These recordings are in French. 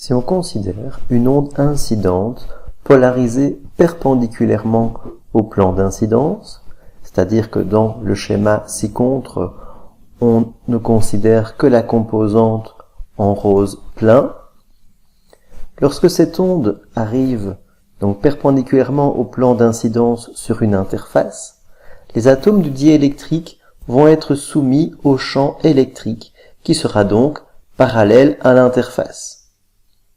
Si on considère une onde incidente polarisée perpendiculairement au plan d'incidence, c'est-à-dire que dans le schéma ci-contre, on ne considère que la composante en rose plein, lorsque cette onde arrive donc perpendiculairement au plan d'incidence sur une interface, les atomes du diélectrique vont être soumis au champ électrique qui sera donc parallèle à l'interface.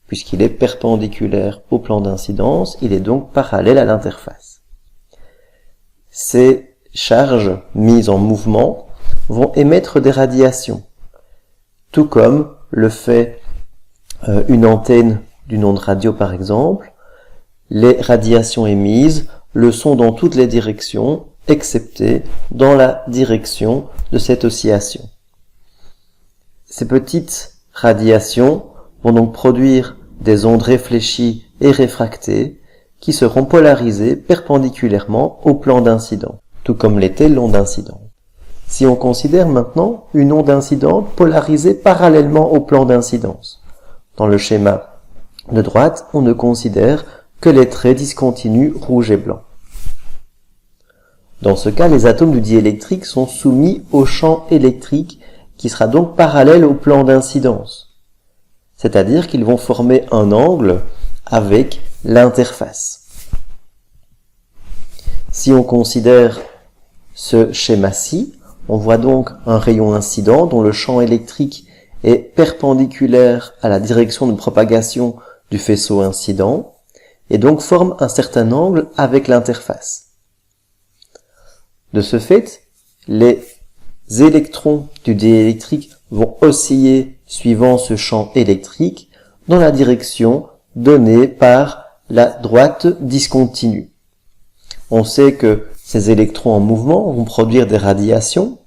Puisqu'il est perpendiculaire au plan d'incidence, il est donc parallèle à l'interface. Ces charges mises en mouvement vont émettre des radiations, tout comme le fait une antenne d'une onde radio par exemple. Les radiations émises le sont dans toutes les directions, excepté dans la direction de cette oscillation. Ces petites radiations vont donc produire des ondes réfléchies et réfractées qui seront polarisées perpendiculairement au plan d'incidence, tout comme l'était l'onde incidente. Si on considère maintenant une onde incidente polarisée parallèlement au plan d'incidence, dans le schéma de droite, on ne considère que les traits discontinus rouge et blanc. Dans ce cas, les atomes du diélectrique sont soumis au champ électrique qui sera donc parallèle au plan d'incidence. C'est-à-dire qu'ils vont former un angle avec l'interface. Si on considère ce schéma-ci, on voit donc un rayon incident dont le champ électrique est perpendiculaire à la direction de propagation du faisceau incident et donc forme un certain angle avec l'interface. De ce fait, les électrons du diélectrique vont osciller suivant ce champ électrique dans la direction donnée par la droite discontinue. On sait que ces électrons en mouvement vont produire des radiations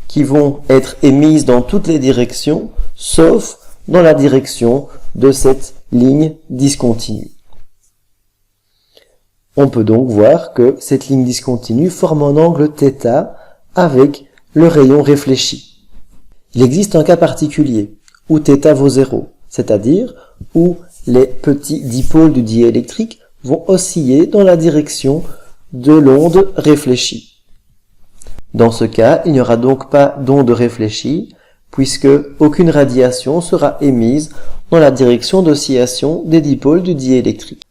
qui vont être émises dans toutes les directions, sauf dans la direction de cette ligne discontinue. On peut donc voir que cette ligne discontinue forme un angle θ avec le rayon réfléchi. Il existe un cas particulier où θ vaut 0, c'est-à-dire où les petits dipôles du diélectrique vont osciller dans la direction de l'onde réfléchie. Dans ce cas, il n'y aura donc pas d'onde réfléchie, puisque aucune radiation sera émise dans la direction d'oscillation des dipôles du diélectrique.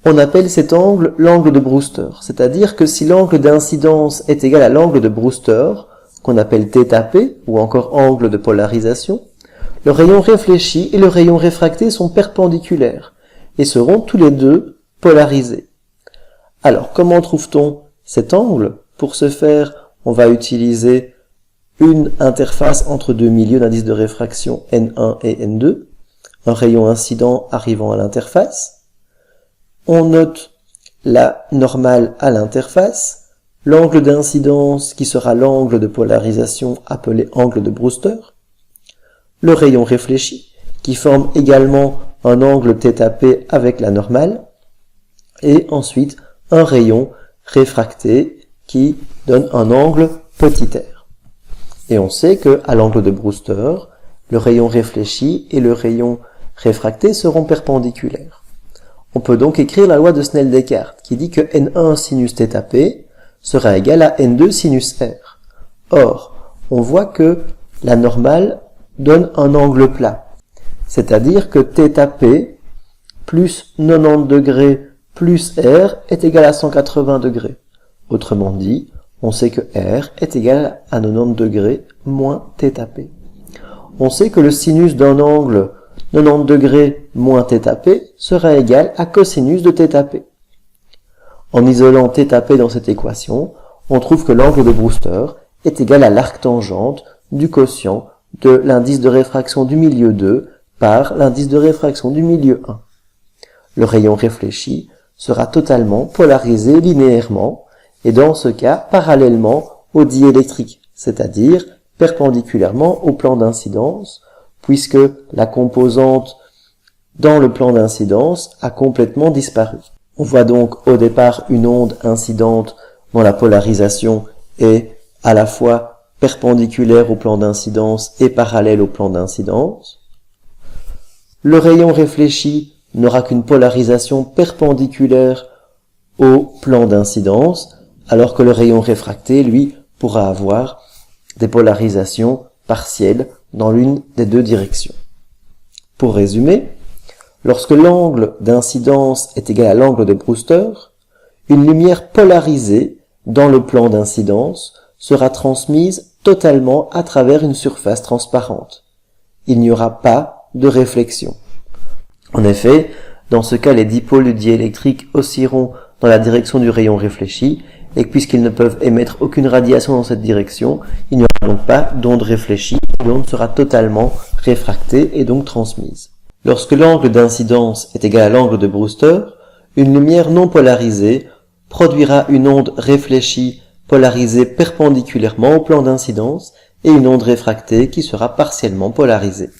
On appelle cet angle l'angle de Brewster, c'est-à-dire que si l'angle d'incidence est égal à l'angle de Brewster, qu'on appelle θp, ou encore angle de polarisation, le rayon réfléchi et le rayon réfracté sont perpendiculaires, et seront tous les deux polarisés. Alors, comment trouve-t-on cet angle? Pour ce faire, on va utiliser une interface entre deux milieux d'indice de réfraction N1 et N2, un rayon incident arrivant à l'interface. On note la normale à l'interface, l'angle d'incidence qui sera l'angle de polarisation appelé angle de Brewster, le rayon réfléchi qui forme également un angle θp avec la normale, et ensuite un rayon réfracté qui donne un angle petit r. Et on sait que à l'angle de Brewster, le rayon réfléchi et le rayon réfracté seront perpendiculaires. On peut donc écrire la loi de Snell-Descartes qui dit que N1 sinus θp sera égal à N2 sinus r. Or, on voit que la normale donne un angle plat, c'est-à-dire que θp plus 90 degrés plus r est égal à 180 degrés. Autrement dit, on sait que r est égal à 90 degrés moins θp. On sait que le sinus d'un angle 90 degrés moins θp sera égal à cosinus de θp. En isolant θp dans cette équation, on trouve que l'angle de Brewster est égal à l'arc-tangente du quotient de l'indice de réfraction du milieu 2 par l'indice de réfraction du milieu 1. Le rayon réfléchi sera totalement polarisé linéairement et dans ce cas parallèlement au diélectrique, c'est-à-dire perpendiculairement au plan d'incidence, puisque la composante dans le plan d'incidence a complètement disparu. On voit donc au départ une onde incidente dont la polarisation est à la fois perpendiculaire au plan d'incidence et parallèle au plan d'incidence. le rayon réfléchi n'aura qu'une polarisation perpendiculaire au plan d'incidence, alors que le rayon réfracté, lui, pourra avoir des polarisations partielles dans l'une des deux directions. Pour résumer, lorsque l'angle d'incidence est égal à l'angle de Brewster, une lumière polarisée dans le plan d'incidence sera transmise totalement à travers une surface transparente. Il n'y aura pas de réflexion. En effet, dans ce cas, les dipôles du diélectrique oscilleront dans la direction du rayon réfléchi, et puisqu'ils ne peuvent émettre aucune radiation dans cette direction, il n'y aura donc pas d'onde réfléchie, l'onde sera totalement réfractée et donc transmise. Lorsque l'angle d'incidence est égal à l'angle de Brewster, une lumière non polarisée produira une onde réfléchie polarisée perpendiculairement au plan d'incidence et une onde réfractée qui sera partiellement polarisée.